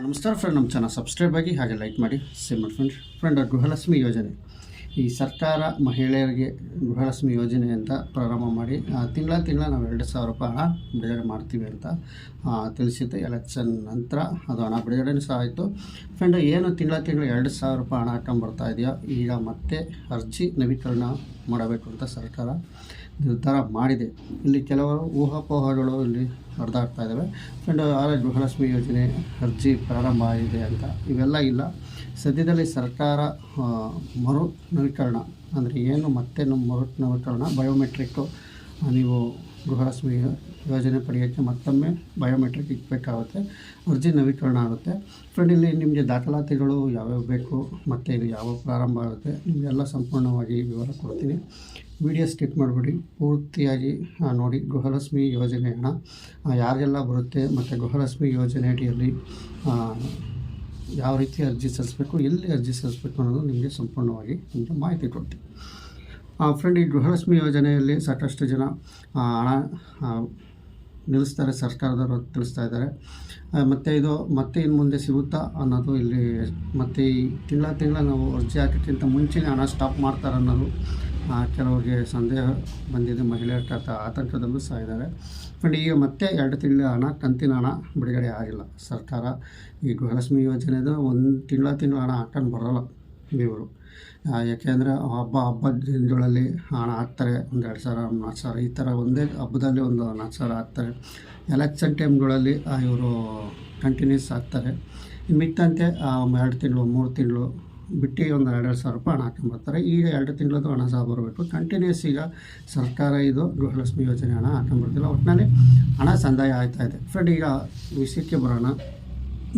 ನಮಸ್ಕಾರ ಫ್ರೆಂಡ್, ನಮ್ಮ channel subscribe ಆಗಿ ಹಾಗೆ ಲೈಕ್ ಮಾಡಿ ಸೇವ್ ಮಾಡಿ ಫ್ರೆಂಡ್ ಗೃಹಲಕ್ಷ್ಮಿ ಯೋಜನೆ ಈ ಸರ್ಕಾರ ಮಹಿಳೆಯರಿಗೆ ಗೃಹಲಕ್ಷ್ಮಿ ಯೋಜನೆ ಅಂತ ಪ್ರಾರಂಭ ಮಾಡಿ ತಿಂಗಳ ನಾವು 2,000 ರೂಪಾಯಿ ಹಣ ಬಿಡುಗಡೆ ಮಾಡ್ತೀವಿ ಅಂತ ತಿಳಿಸಿದ್ದು. ಎಲೆಕ್ಷನ್ ನಂತರ ಅದು ಹಣ ಬಿಡುಗಡೆ ಸಹ ಆಯಿತು. ಫ್ರೆಂಡ್, ಏನು ತಿಂಗಳ 2,000 ರೂಪಾಯಿ ಹಣ ಹಾಕೊಂಡ್ಬರ್ತಾ ಇದೆಯಾ, ಈಗ ಮತ್ತೆ ಅರ್ಜಿ ನವೀಕರಣ ಮಾಡಬೇಕು ಅಂತ ಸರ್ಕಾರ ನಿರ್ಧಾರ ಮಾಡಿದೆ. ಇಲ್ಲಿ ಕೆಲವರು ಊಹಾಪೋಹಗಳು ಇಲ್ಲಿ ಹರಿದಾಡ್ತಾ ಇದ್ದಾವೆ. ಫ್ರೆಂಡ್, ಗೃಹಲಕ್ಷ್ಮಿ ಯೋಜನೆ ಅರ್ಜಿ ಪ್ರಾರಂಭ ಆಗಿದೆ ಅಂತ ಇವೆಲ್ಲ ಇಲ್ಲ. ಸದ್ಯದಲ್ಲಿ ಸರ್ಕಾರ ಮರು ನವೀಕರಣ ಅಂದರೆ ಏನು ಮತ್ತೆ ಮರು ನವೀಕರಣ ಬಯೋಮೆಟ್ರಿಕ್ಕು, ನೀವು ಗೃಹಲಕ್ಷ್ಮಿ ಯೋಜನೆ ಪಡೆಯೋಕ್ಕೆ ಮತ್ತೊಮ್ಮೆ ಬಯೋಮೆಟ್ರಿಕ್ ಇಕ್ಕಬೇಕಾಗುತ್ತೆ, ಅರ್ಜಿ ನವೀಕರಣ ಆಗುತ್ತೆ. ಫ್ರೆಂಡ್, ಇಲ್ಲಿ ನಿಮಗೆ ದಾಖಲಾತಿಗಳು ಯಾವ್ಯಾವ ಬೇಕು ಮತ್ತು ಇದು ಯಾವಾಗ ಪ್ರಾರಂಭ ಆಗುತ್ತೆ ನಿಮಗೆಲ್ಲ ಸಂಪೂರ್ಣವಾಗಿ ವಿವರ ಕೊಡ್ತೀನಿ. ವಿಡಿಯೋ ಸ್ಕಿಪ್ ಮಾಡಿಬಿಡಿ, ಪೂರ್ತಿಯಾಗಿ ನೋಡಿ. ಗೃಹಲಕ್ಷ್ಮಿ ಯೋಜನೆ ಹಣ ಯಾರಿಗೆಲ್ಲ ಬರುತ್ತೆ ಮತ್ತು ಗೃಹಲಕ್ಷ್ಮಿ ಯೋಜನೆ ಅಡಿಯಲ್ಲಿ ಯಾವ ರೀತಿ ಅರ್ಜಿ ಸಲ್ಲಿಸಬೇಕು, ಎಲ್ಲಿ ಅರ್ಜಿ ಸಲ್ಲಿಸಬೇಕು ಅನ್ನೋದು ನಿಮಗೆ ಸಂಪೂರ್ಣವಾಗಿ ನಿಮಗೆ ಮಾಹಿತಿ ಕೊಡ್ತೀನಿ. ಫ್ರೆಂಡ್, ಈ ಗೃಹಲಕ್ಷ್ಮಿ ಯೋಜನೆಯಲ್ಲಿ ಸಾಕಷ್ಟು ಜನ ಹಣ ನಿಲ್ಲಿಸ್ತಾರೆ, ಸರ್ಕಾರದವರು ತಿಳಿಸ್ತಾ ಇದ್ದಾರೆ. ಮತ್ತು ಇದು ಮತ್ತೆ ಇನ್ನು ಮುಂದೆ ಸಿಗುತ್ತಾ ಅನ್ನೋದು ಇಲ್ಲಿ ಮತ್ತು ಈ ತಿಂಗಳ ನಾವು ಅರ್ಜಿ ಹಾಕೋಕ್ಕಿಂತ ಮುಂಚೆನೇ ಹಣ ಸ್ಟಾಪ್ ಮಾಡ್ತಾರೆ ಅನ್ನೋದು ಕೆಲವರಿಗೆ ಸಂದೇಹ ಬಂದಿದೆ. ಮಹಿಳೆಯರ ಆತಂಕದಲ್ಲೂ ಸಹ ಇದ್ದಾರೆ. ಫ್ರೆಂಡ್, ಈಗ ಮತ್ತೆ 2 ತಿಂಗಳ ಹಣ ಕಂತಿನ ಹಣ ಬಿಡುಗಡೆ ಆಗಿಲ್ಲ. ಸರ್ಕಾರ ಈ ಗೃಹಲಕ್ಷ್ಮಿ ಯೋಜನೆದು ಒಂದು ತಿಂಗಳ ಹಣ ಹಾಕೊಂಡು ಬರೋಲ್ಲ ಇವರು. ಯಾಕೆಂದರೆ ಹಬ್ಬದ ದಿನಗಳಲ್ಲಿ ಹಣ ಹಾಕ್ತಾರೆ, ಒಂದು 2,000 4,000 ಈ ಥರ ಒಂದೇ ಹಬ್ಬದಲ್ಲಿ ಒಂದು 4,000 ಹಾಕ್ತಾರೆ. ಎಲೆಕ್ಷನ್ ಟೈಮ್ಗಳಲ್ಲಿ ಇವರು ಕಂಟಿನ್ಯೂಸ್ ಹಾಕ್ತಾರೆ. ಮಿಕ್ಕಂತೆ 2 ತಿಂಗಳು 3 ತಿಂಗಳು ಬಿಟ್ಟು ಒಂದು 2,000 ರೂಪಾಯಿ ಹಣ ಹಾಕೊಂಬರ್ತಾರೆ. ಈಗ 2 ತಿಂಗಳದ್ದು ಹಣ ಸಹ ಬರಬೇಕು. ಕಂಟಿನ್ಯೂಸ್ ಈಗ ಸರ್ಕಾರ ಇದು ಗೃಹಲಕ್ಷ್ಮಿ ಯೋಜನೆ ಹಣ ಹಾಕೊಂಬರ್ತಿಲ್ಲ, ಒಟ್ಟಿನಲ್ಲಿ ಹಣ ಸಂದಾಯ ಆಗ್ತಾಯಿದೆ. ಫ್ರೆಂಡ್, ಈಗ ವಿಷಯಕ್ಕೆ ಬರೋಣ.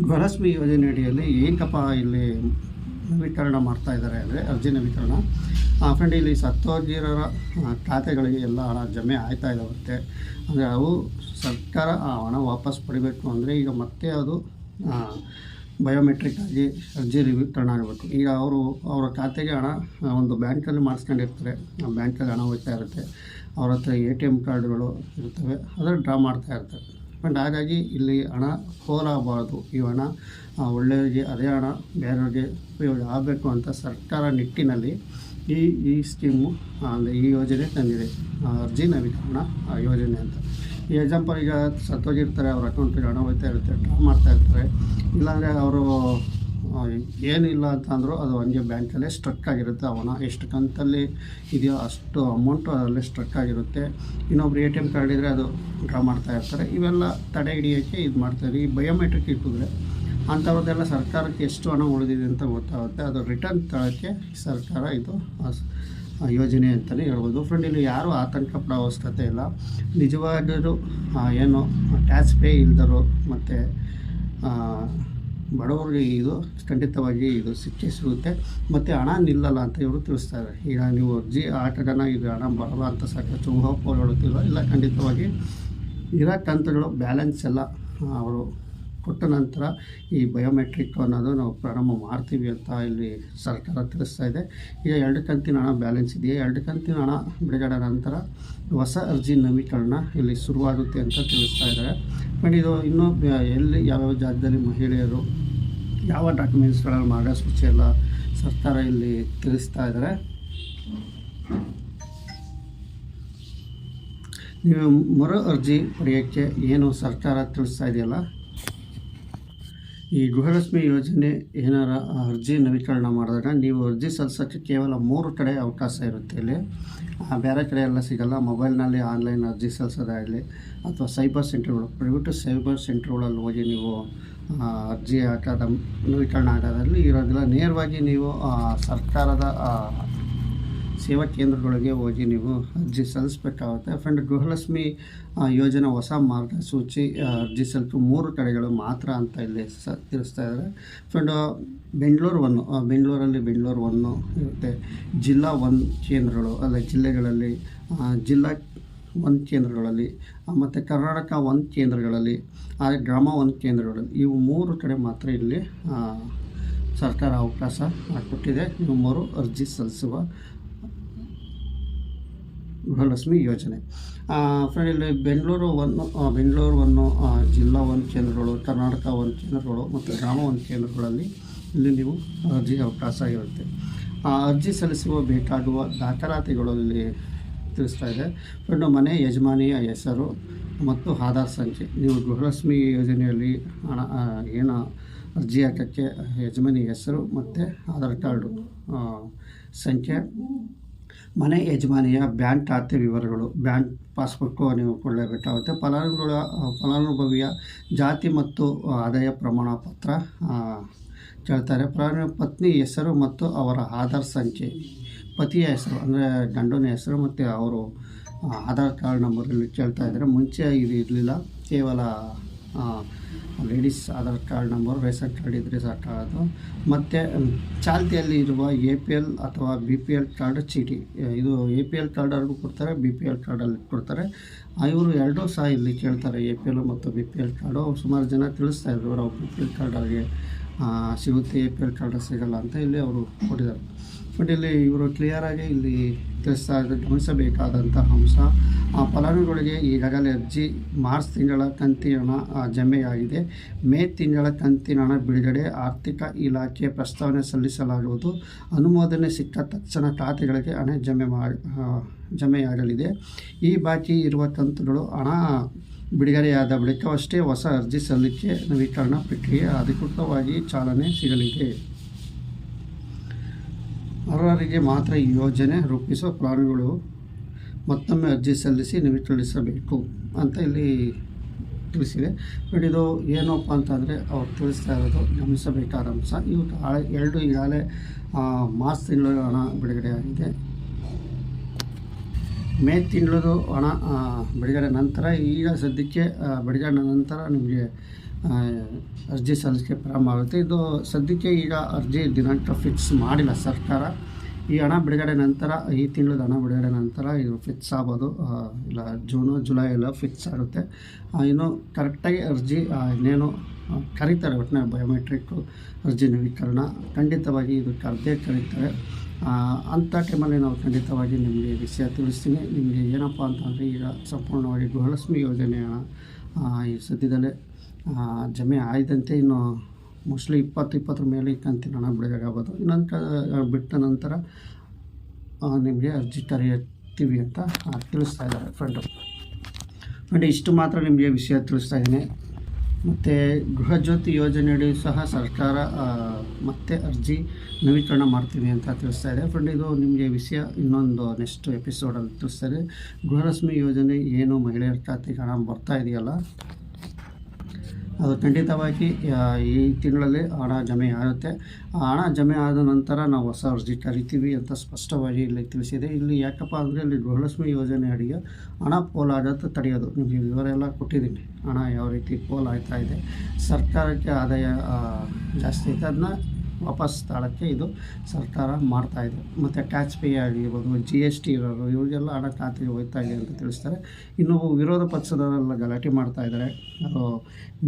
ಗೃಹಲಕ್ಷ್ಮಿ ಯೋಜನೆ ಅಡಿಯಲ್ಲಿ ಏಕಪ್ಪ ಇಲ್ಲಿ ನವೀಕರಣ ಮಾಡ್ತಾ ಇದ್ದಾರೆ ಅಂದರೆ ಅರ್ಜಿ ನವೀಕರಣ. ಫ್ರೆಂಡ್, ಇಲ್ಲಿ ಸತ್ತೋಗಿರೋರ ಖಾತೆಗಳಿಗೆ ಎಲ್ಲ ಹಣ ಜಮೆ ಆಗ್ತಾ ಇದ್ದಾವಂತೆ. ಅಂದರೆ ಅವು ಸರ್ಕಾರ ಆ ಹಣ ವಾಪಸ್ ಪಡಿಬೇಕು ಅಂದರೆ ಈಗ ಮತ್ತೆ ಅದು ಬಯೋಮೆಟ್ರಿಕ್ ಆಗಿ ಅರ್ಜಿ ನವೀಕರಣ ಆಗಬೇಕು. ಈಗ ಅವರ ಖಾತೆಗೆ ಹಣ ಒಂದು ಬ್ಯಾಂಕಲ್ಲಿ ಮಾಡಿಸ್ಕೊಂಡಿರ್ತಾರೆ, ಆ ಬ್ಯಾಂಕಲ್ಲಿ ಹಣ ಹೋಗ್ತಾ ಇರುತ್ತೆ. ಅವ್ರ ಹತ್ರ ATM ಕಾರ್ಡ್ಗಳು ಇರ್ತವೆ, ಅದರ ಡ್ರಾ ಮಾಡ್ತಾ ಇರ್ತಾರೆ. ಫ್ರೆಂಡ್, ಹಾಗಾಗಿ ಇಲ್ಲಿ ಹಣ ಹೋಲಾಗಬಾರ್ದು. ಈ ಹಣ ಒಳ್ಳೆಯವರಿಗೆ ಅದೇ ಹಣ ಬೇರೆಯವ್ರಿಗೆ ಉಪಯೋಗ ಆಗಬೇಕು ಅಂತ ಸರ್ಕಾರ ನಿಟ್ಟಿನಲ್ಲಿ ಈ ಸ್ಕೀಮು ಅಂದರೆ ಈ ಯೋಜನೆ ತಂದಿದೆ, ಅರ್ಜಿ ನವೀಕರಣ ಯೋಜನೆ ಅಂತ. ಈ ಎಕ್ಸಾಂಪಲ್, ಈಗ ಸತ್ತೋಗಿರ್ತಾರೆ, ಅವ್ರ ಅಕೌಂಟಿಗೆ ಹಣ ಹೋಗ್ತಾ ಇರುತ್ತೆ, ಡ್ರಾ ಮಾಡ್ತಾ ಇರ್ತಾರೆ. ಇಲ್ಲಾಂದರೆ ಅವರು ಏನಿಲ್ಲ ಅಂತಂದರೂ ಅದು ಹಂಗೆ ಬ್ಯಾಂಕಲ್ಲೇ ಸ್ಟ್ರಕ್ ಆಗಿರುತ್ತೆ. ಅವನ ಎಷ್ಟು ಕಂತಲ್ಲಿ ಇದೆಯೋ ಅಷ್ಟು ಅಮೌಂಟು ಅದರಲ್ಲೇ ಸ್ಟ್ರಕ್ ಆಗಿರುತ್ತೆ. ಇನ್ನೊಬ್ರು ATM ಕಾರ್ಡ್ ಇದ್ದರೆ ಅದು ಡ್ರಾ ಮಾಡ್ತಾ ಇರ್ತಾರೆ. ಇವೆಲ್ಲ ತಡೆ ಹಿಡಿಯೋಕ್ಕೆ ಇದು ಮಾಡ್ತಾರೆ. ಈ ಬಯೋಮೆಟ್ರಿಕ್ ಇಟ್ಟಿದ್ರೆ ಅಂಥವ್ರದ್ದೆಲ್ಲ ಸರ್ಕಾರಕ್ಕೆ ಎಷ್ಟು ಹಣ ಉಳಿದಿದೆ ಅಂತ ಗೊತ್ತಾಗುತ್ತೆ. ಅದು ರಿಟರ್ನ್ ತಗೊಳ್ಳೋಕ್ಕೆ ಸರ್ಕಾರ ಇದು ಯೋಜನೆ ಅಂತಲೇ ಹೇಳ್ಬೋದು. ಫ್ರೆಂಡ್, ಇಲ್ಲಿ ಯಾರೂ ಆತಂಕ ಪಡೋ ಅವಶ್ಯಕತೆ ಇಲ್ಲ. ನಿಜವಾದರೂ ಏನು ಟ್ಯಾಕ್ಸ್ ಪೇ ಇಲ್ದರು ಮತ್ತು ಬಡವರಿಗೆ ಇದು ಖಂಡಿತವಾಗಿ ಇದು ಸಿಗುತ್ತೆ ಮತ್ತು ಹಣ ನಿಲ್ಲಲ್ಲ ಅಂತ ಇವರು ತಿಳಿಸ್ತಾರೆ. ಈಗ ನೀವು ಅರ್ಜಿ ಹಾಕೋಣ, ಇದು ಹಣ ಬರಲ್ಲ ಅಂತ ಸಾಕಷ್ಟು ಊಹಾಪೋಹಗಳು ಇಲ್ಲ. ಖಂಡಿತವಾಗಿ ಇರೋ ಕಂತುಗಳು ಬ್ಯಾಲೆನ್ಸ್ ಎಲ್ಲ ಅವರು ಕೊಟ್ಟ ನಂತರ ಈ ಬಯೋಮೆಟ್ರಿಕ್ ಅನ್ನೋದು ನಾವು ಪ್ರಾರಂಭ ಮಾಡ್ತೀವಿ ಅಂತ ಇಲ್ಲಿ ಸರ್ಕಾರ ತಿಳಿಸ್ತಾ ಇದೆ. ಈಗ 2 ಕಂತಿನ ಹಣ ಬ್ಯಾಲೆನ್ಸ್ ಇದೆಯಾ, 2 ಕಂತಿನ ಹಣ ಬಿಡುಗಡೆ ನಂತರ ಹೊಸ ಅರ್ಜಿ ನವೀಕರಣ ಇಲ್ಲಿ ಶುರುವಾಗುತ್ತೆ ಅಂತ ತಿಳಿಸ್ತಾ ಇದ್ದಾರೆ. ಬಟ್ ಇದು ಇನ್ನೂ ಎಲ್ಲಿ ಯಾವ್ಯಾವ ಜಾಗದಲ್ಲಿ ಮಹಿಳೆಯರು ಯಾವ ಡಾಕ್ಯುಮೆಂಟ್ಸ್ಗಳಲ್ಲಿ ಮಾರ್ಗಸೂಚಿ ಎಲ್ಲ ಸರ್ಕಾರ ಇಲ್ಲಿ ತಿಳಿಸ್ತಾ ಇದ್ದಾರೆ. ನೀವು ಮರು ಅರ್ಜಿ ಪಡೆಯೋಕ್ಕೆ ಏನು ಸರ್ಕಾರ ತಿಳಿಸ್ತಾ ಇದೆಯಲ್ಲ, ಈ ಗೃಹಲಕ್ಷ್ಮಿ ಯೋಜನೆ ಏನಾರ ಅರ್ಜಿ ನವೀಕರಣ ಮಾಡಿದಾಗ ನೀವು ಅರ್ಜಿ ಸಲ್ಲಿಸೋಕ್ಕೆ ಕೇವಲ 3 ಕಡೆ ಅವಕಾಶ ಇರುತ್ತೆ. ಇಲ್ಲಿ ಬೇರೆ ಕಡೆ ಎಲ್ಲ ಸಿಗೋಲ್ಲ. ಮೊಬೈಲ್ನಲ್ಲಿ ಆನ್ಲೈನ್ ಅರ್ಜಿ ಸಲ್ಲಿಸೋದಾಗಲಿ ಅಥವಾ ಸೈಬರ್ ಸೆಂಟರ್ಗಳು, ಪ್ರೈವೇಟು ಸೈಬರ್ ಸೆಂಟರ್ಗಳಲ್ಲಿ ಹೋಗಿ ನೀವು ಅರ್ಜಿ ಹಾಕೋದ ನವೀಕರಣ ಆಗೋದ್ರಲ್ಲಿ ಇರೋದಿಲ್ಲ. ನೇರವಾಗಿ ನೀವು ಸರ್ಕಾರದ ಸೇವಾ ಕೇಂದ್ರಗಳಿಗೆ ಹೋಗಿ ನೀವು ಅರ್ಜಿ ಸಲ್ಲಿಸಬೇಕಾಗುತ್ತೆ. ಫ್ರೆಂಡ್, ಗೃಹಲಕ್ಷ್ಮಿ ಯೋಜನೆ ಹೊಸ ಮಾರ್ಗಸೂಚಿ ಅರ್ಜಿ ಸಲ್ಲಿಸಲು 3 ಕಡೆಗಳು ಮಾತ್ರ ಅಂತ ಇಲ್ಲಿ ತಿಳಿಸ್ತಾ ಇದ್ದಾರೆ. ಫ್ರೆಂಡ್, ಬೆಂಗಳೂರಲ್ಲಿ ಬೆಂಗಳೂರು 1 ಇರುತ್ತೆ, ಜಿಲ್ಲಾ 1 ಕೇಂದ್ರಗಳು ಅಲ್ಲ ಜಿಲ್ಲೆಗಳಲ್ಲಿ ಜಿಲ್ಲಾ 1 ಕೇಂದ್ರಗಳಲ್ಲಿ ಮತ್ತು ಕರ್ನಾಟಕ 1 ಕೇಂದ್ರಗಳಲ್ಲಿ, ಗ್ರಾಮ 1 ಕೇಂದ್ರಗಳಲ್ಲಿ, ಇವು 3 ಕಡೆ ಮಾತ್ರ ಇಲ್ಲಿ ಸರ್ಕಾರ ಅವಕಾಶ ಕೊಟ್ಟಿದೆ ನೀವು ಮರು ಅರ್ಜಿ ಸಲ್ಲಿಸುವ ಗೃಹಲಕ್ಷ್ಮಿ ಯೋಜನೆ. ಫ್ರೆಂಡ್, ಇಲ್ಲಿ ಬೆಂಗಳೂರು ಒಂದು ಜಿಲ್ಲಾ 1 ಕೇಂದ್ರಗಳು, ಕರ್ನಾಟಕ 1 ಕೇಂದ್ರಗಳು ಮತ್ತು ಗ್ರಾಮ 1 ಕೇಂದ್ರಗಳಲ್ಲಿ ಇಲ್ಲಿ ನೀವು ಅರ್ಜಿ ಅವಕಾಶ ಇರುತ್ತೆ. ಅರ್ಜಿ ಸಲ್ಲಿಸುವ ಬೇಕಾಗುವ ದಾಖಲಾತಿಗಳಲ್ಲಿ ತಿಳಿಸ್ತಾ ಇದೆ. ಫ್ರೆಂಡ್, ಮನೆ ಯಜಮಾನಿಯ ಹೆಸರು ಮತ್ತು ಆಧಾರ್ ಸಂಖ್ಯೆ. ನೀವು ಗೃಹಲಕ್ಷ್ಮಿ ಯೋಜನೆಯಲ್ಲಿ ಏನು ಅರ್ಜಿ ಹಾಕೋಕ್ಕೆ ಯಜಮಾನಿ ಹೆಸರು ಮತ್ತು ಆಧಾರ್ ಕಾರ್ಡು ಸಂಖ್ಯೆ, ಮನೆ ಯಜಮಾನಿಯ ಬ್ಯಾಂಕ್ ಖಾತೆ ವಿವರಗಳು, ಬ್ಯಾಂಕ್ ಪಾಸ್ಬುಕ್ಕು ನೀವು ಕೊಡಲೇಬೇಕಾಗುತ್ತೆ. ಫಲಾನುಭವಿಯ ಜಾತಿ ಮತ್ತು ಆದಾಯ ಪ್ರಮಾಣ ಪತ್ರ ಕೇಳ್ತಾರೆ. ಪತ್ನಿ ಹೆಸರು ಮತ್ತು ಅವರ ಆಧಾರ್ ಸಂಖ್ಯೆ, ಪತಿಯ ಹೆಸರು ಅಂದರೆ ಗಂಡನ ಹೆಸರು ಮತ್ತು ಅವರು ಆಧಾರ್ ಕಾರ್ಡ್ ನಂಬರಲ್ಲಿ ಕೇಳ್ತಾ ಇದ್ದಾರೆ. ಮುಂಚೆ ಇದು ಇರಲಿಲ್ಲ, ಕೇವಲ ladies Aadhaar card number, ration card ಇದ್ದರೆ ಸಾಕಾಗೋದು. ಮತ್ತು ಚಾಲ್ತಿಯಲ್ಲಿ ಇರುವ APL ಅಥವಾ BPL ಕಾರ್ಡ್ ಚೀಟಿ, ಇದು APL ಕಾರ್ಡಲ್ಲೂ ಕೊಡ್ತಾರೆ, BPL ಕಾರ್ಡಲ್ಲಿ ಕೊಡ್ತಾರೆ. ಇವರು ಎರಡೂ ಸಹ ಇಲ್ಲಿ ಕೇಳ್ತಾರೆ, APL ಮತ್ತು BPL ಕಾರ್ಡು. ಸುಮಾರು ಜನ ತಿಳಿಸ್ತಾ ಇದ್ರು ಅವರು BPL ಕಾರ್ಡ್ ಅವ್ರಿಗೆ ಸಿಗುತ್ತೆ, APL ಕಾರ್ಡ್ ಸಿಗಲ್ಲ ಅಂತ ಇಲ್ಲಿ ಅವರು ಕೊಟ್ಟಿದ್ದಾರೆ. ಬಟ್ ಇಲ್ಲಿ ಇವರು ಕ್ಲಿಯರಾಗಿ ಇಲ್ಲಿ ತಿಳಿಸ್ತಾ ಇದ್ದಾರೆ. ಗಮನಿಸಬೇಕಾದಂಥ ಅಂಶ, ಫಲಾನುಭವಿಗಳಿಗೆ ಈಗಾಗಲೇ ಅರ್ಜಿ ಮಾರ್ಚ್ ತಿಂಗಳ ಕಂತಿನ ಹಣ ಜಮೆಯಾಗಿದೆ. ಮೇ ತಿಂಗಳ ಕಂತಿನ ಹಣ ಬಿಡುಗಡೆ ಆರ್ಥಿಕ ಇಲಾಖೆ ಪ್ರಸ್ತಾವನೆ ಸಲ್ಲಿಸಲಾಗುವುದು. ಅನುಮೋದನೆ ಸಿಕ್ಕ ತಕ್ಷಣ ಖಾತೆಗಳಿಗೆ ಹಣ ಜಮೆಯಾಗಲಿದೆ. ಈ ಬಾಕಿ ಇರುವ ಕಂತುಗಳು ಹಣ ಬಿಡುಗಡೆಯಾದ ಬಳಿಕವಷ್ಟೇ ಹೊಸ ಅರ್ಜಿ ಸಲ್ಲಿಕೆ ನವೀಕರಣ ಪ್ರಕ್ರಿಯೆ ಅಧಿಕೃತವಾಗಿ ಚಾಲನೆ ಸಿಗಲಿದೆ. ಅರ್ಹರಿಗೆ ಮಾತ್ರ ಈ ಯೋಜನೆ ರೂಪಿಸುವ ಫಲಾನುಭವಿಗಳು ಮತ್ತೊಮ್ಮೆ ಅರ್ಜಿ ಸಲ್ಲಿಸಿ ನವೀಕರಿಸಬೇಕು ಅಂತ ಇಲ್ಲಿ ತಿಳಿಸಿದೆ. ಬಟ್ ಇದು ಏನಪ್ಪ ಅಂತಂದರೆ ಅವ್ರು ತಿಳಿಸ್ತಾ ಇರೋದು ಗಮನಿಸಬೇಕಾದ ಅಂಶ. ಇವು ಈಗಾಗಲೇ ಮಾರ್ಚ್ ತಿಂಗಳು ಹಣ ಬಿಡುಗಡೆಯಾಗಿದೆ. ಮೇ ತಿಂಗಳದು ಹಣ ಬಿಡುಗಡೆ ನಂತರ, ಈಗ ಸದ್ಯಕ್ಕೆ ಬಿಡುಗಡೆ ನಂತರ ನಿಮಗೆ ಅರ್ಜಿ ಸಲ್ಲಿಕೆ ಪ್ರಾರಂಭ ಆಗುತ್ತೆ. ಇದು ಸದ್ಯಕ್ಕೆ ಈಗ ಅರ್ಜಿ ದಿನಾಂಕ ಫಿಕ್ಸ್ ಮಾಡಿಲ್ಲ ಸರ್ಕಾರ. ಈ ಹಣ ಬಿಡುಗಡೆ ನಂತರ, ಈ ತಿಂಗಳದ ಹಣ ಬಿಡುಗಡೆ ನಂತರ ಇದು ಫಿಕ್ಸ್ ಆಗ್ಬೋದು, ಇಲ್ಲ ಜೂನು ಜುಲೈ ಎಲ್ಲ ಫಿಕ್ಸ್ ಆಗುತ್ತೆ. ಇನ್ನು ಕರೆಕ್ಟಾಗಿ ಅರ್ಜಿ ಇನ್ನೇನು ಕರೀತಾರೆ, ಒಟ್ಟಿನಲ್ಲಿ ಬಯೋಮೆಟ್ರಿಕ್ಕು ಅರ್ಜಿ ನವೀಕರಣ ಖಂಡಿತವಾಗಿ ಇದು ಕರೀತಾರೆ. ಅಂಥ ಟೈಮಲ್ಲಿ ನಾವು ಖಂಡಿತವಾಗಿ ನಿಮಗೆ ವಿಷಯ ತಿಳಿಸ್ತೀನಿ. ನಿಮಗೆ ಏನಪ್ಪ ಅಂತಂದರೆ, ಈಗ ಸಂಪೂರ್ಣವಾಗಿ ಗೃಹಲಕ್ಷ್ಮಿ ಯೋಜನೆ ಹಣ ಈ ಸದ್ಯದಲ್ಲೇ ಜಮೆ ಆಯ್ದಂತೆ ಇನ್ನು ಮೋಸ್ಟ್ಲಿ 20 ಮೇಲೆ ಕಂತಿನ ಹಣ ಬಿಡುಗಡೆ ಆಗ್ಬೋದು. ಇನ್ನೊಂದು ಬಿಟ್ಟ ನಂತರ ನಿಮಗೆ ಅರ್ಜಿ ಕರೆಯುತ್ತೀವಿ ಅಂತ ತಿಳಿಸ್ತಾ ಇದ್ದಾರೆ ಫ್ರೆಂಡ್. ಇಷ್ಟು ಮಾತ್ರ ನಿಮಗೆ ವಿಷಯ ತಿಳಿಸ್ತಾ ಇದ್ದೀನಿ. ಮತ್ತು ಗೃಹಜ್ಯೋತಿ ಯೋಜನೆಯಡಿ ಸಹ ಸರ್ಕಾರ ಮತ್ತೆ ಅರ್ಜಿ ನವೀಕರಣ ಮಾಡ್ತೀವಿ ಅಂತ ತಿಳಿಸ್ತಾ ಇದೆ ಫ್ರೆಂಡ್. ಇದು ನಿಮಗೆ ವಿಷಯ ಇನ್ನೊಂದು ನೆಕ್ಸ್ಟ್ ಎಪಿಸೋಡಲ್ಲಿ ತಿಳಿಸ್ತಾ ಇದೆ. ಗೃಹಲಕ್ಷ್ಮಿ ಯೋಜನೆ ಏನು ಮಹಿಳೆಯರ ಖಾತೆಗೆ ಹಣ ಬರ್ತಾ ಇದೆಯಲ್ಲ, ಅದು ಖಂಡಿತವಾಗಿ ಈ ತಿಂಗಳಲ್ಲಿ ಹಣ ಜಮೆ ಆಗುತ್ತೆ. ಹಣ ಜಮೆ ಆದ ನಂತರ ನಾವು ಹೊಸ ಅರ್ಜಿ ಕರಿತೀವಿ ಅಂತ ಸ್ಪಷ್ಟವಾಗಿ ಇಲ್ಲಿ ತಿಳಿಸಿದೆ. ಇಲ್ಲಿ ಯಾಕಪ್ಪ ಅಂದರೆ, ಇಲ್ಲಿ ಗೃಹಲಕ್ಷ್ಮಿ ಯೋಜನೆ ಅಡಿಗೆ ಹಣ ಪೋಲಾಗೋದು ತಡೆಯೋದು. ನಿಮಗೆ ವಿವರ ಎಲ್ಲ ಕೊಟ್ಟಿದ್ದೀನಿ, ಹಣ ಯಾವ ರೀತಿ ಪೋಲ್ ಆಗ್ತಾ ಇದೆ, ಸರ್ಕಾರಕ್ಕೆ ಆದಾಯ ಜಾಸ್ತಿ ಐತೆ, ಅದನ್ನ ವಾಪಸ್ ತಾಳಕ್ಕೆ ಇದು ಸರ್ಕಾರ ಮಾಡ್ತಾಯಿದೆ. ಮತ್ತು ಟ್ಯಾಕ್ಸ್ ಪೇ ಆಗಿರ್ಬೋದು, GST ಇರೋರು ಇವರಿಗೆಲ್ಲ ಹಣ ಖಾತೆಗೆ ಹೋಗ್ತಾ ಇದೆ ಅಂತ ತಿಳಿಸ್ತಾರೆ. ಇನ್ನು ವಿರೋಧ ಪಕ್ಷದವರೆಲ್ಲ ಗಲಾಟೆ ಮಾಡ್ತಾಯಿದ್ದಾರೆ. ಅದು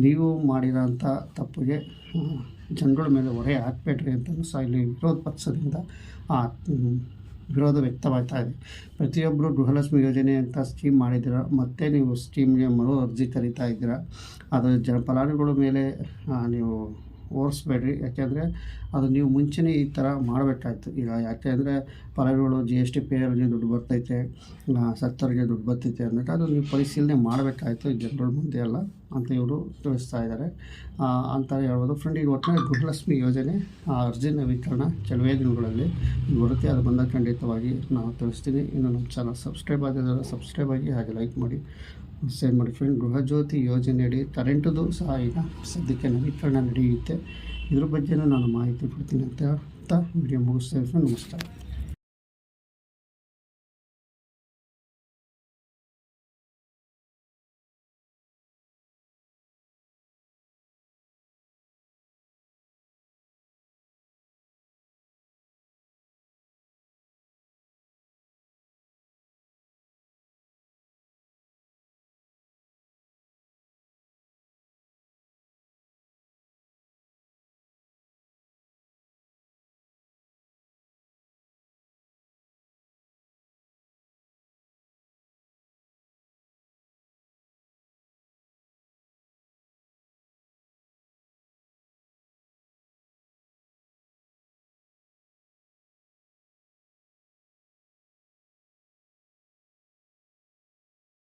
ನೀವು ಮಾಡಿರೋಂಥ ತಪ್ಪಿಗೆ ಜನಗಳ ಮೇಲೆ ಹೊರೆ ಹಾಕಬೇಡ್ರಿ ಅಂತಲೂ ಸಹ ಇಲ್ಲಿ ವಿರೋಧ ಪಕ್ಷದಿಂದ ವಿರೋಧ ವ್ಯಕ್ತವಾಗ್ತಾ ಇದೆ. ಪ್ರತಿಯೊಬ್ಬರು ಗೃಹಲಕ್ಷ್ಮಿ ಯೋಜನೆ ಅಂತ ಸ್ಕೀಮ್ ಮಾಡಿದ್ದೀರ, ಮತ್ತೆ ನೀವು ಸ್ಕೀಮ್ಗೆ ಮರು ಅರ್ಜಿ ಕರೀತಾ ಇದ್ದೀರಾ. ಅದು ಫಲಾನುಭವಿಗಳ ಮೇಲೆ ನೀವು ಓಡಿಸ್ಬೇಡ್ರಿ. ಯಾಕೆಂದರೆ ಅದು ನೀವು ಮುಂಚೆನೇ ಈ ಥರ ಮಾಡಬೇಕಾಯ್ತು. ಈಗ ಯಾಕೆಂದರೆ ಫಲಾನುಭವಿಗಳು GST ಪೇಯರ್ಗೆ ದುಡ್ಡು ಬರ್ತೈತೆ, ಸತ್ತರಿಗೆ ದುಡ್ಡು ಬರ್ತೈತೆ ಅಂದ್ಬಿಟ್ಟು ಅದು ನೀವು ಪರಿಶೀಲನೆ ಮಾಡಬೇಕಾಯ್ತು ಜನಗಳ ಮುಂದೆ ಅಲ್ಲ ಅಂತ ಇವರು ತಿಳಿಸ್ತಾ ಇದ್ದಾರೆ ಅಂತ ಹೇಳ್ಬೋದು ಫ್ರೆಂಡ್. ಈಗ ಒಟ್ಟಿನಲ್ಲಿ ಗೃಹಲಕ್ಷ್ಮಿ ಯೋಜನೆ ಅರ್ಜಿ ನವೀಕರಣ ಕೆಲವೇ ದಿನಗಳಲ್ಲಿ ಬರುತ್ತೆ. ಅದು ಬಂದ ಖಂಡಿತವಾಗಿ ನಾವು ತಿಳಿಸ್ತೀನಿ. ಇನ್ನು ನಮ್ಮ ಚಾನಲ್ ಸಬ್ಸ್ಕ್ರೈಬ್ ಆಗಿದ್ದಾರೆ, ಸಬ್ಸ್ಕ್ರೈಬ್ ಆಗಿ, ಹಾಗೆ ಲೈಕ್ ಮಾಡಿ, ಶೇರ್ ಮಾಡಿ ಫ್ರೆಂಡ್. ಗೃಹಜ್ಯೋತಿ ಯೋಜನೆಯಡಿ ಕರೆಂಟದು ಸಹ ಈಗ ಸದ್ಯಕ್ಕೆ ನವೀಕರಣ ನಡೆಯುತ್ತೆ. ಇದ್ರ ಬಗ್ಗೆನೂ ನಾನು ಮಾಹಿತಿ ಕೊಡ್ತೀನಿ ಅಂತ ವಿಡಿಯೋ ಮುಗಿಸ್ತಾ ಇದ್ದೀನಿ. ನಮಸ್ಕಾರ.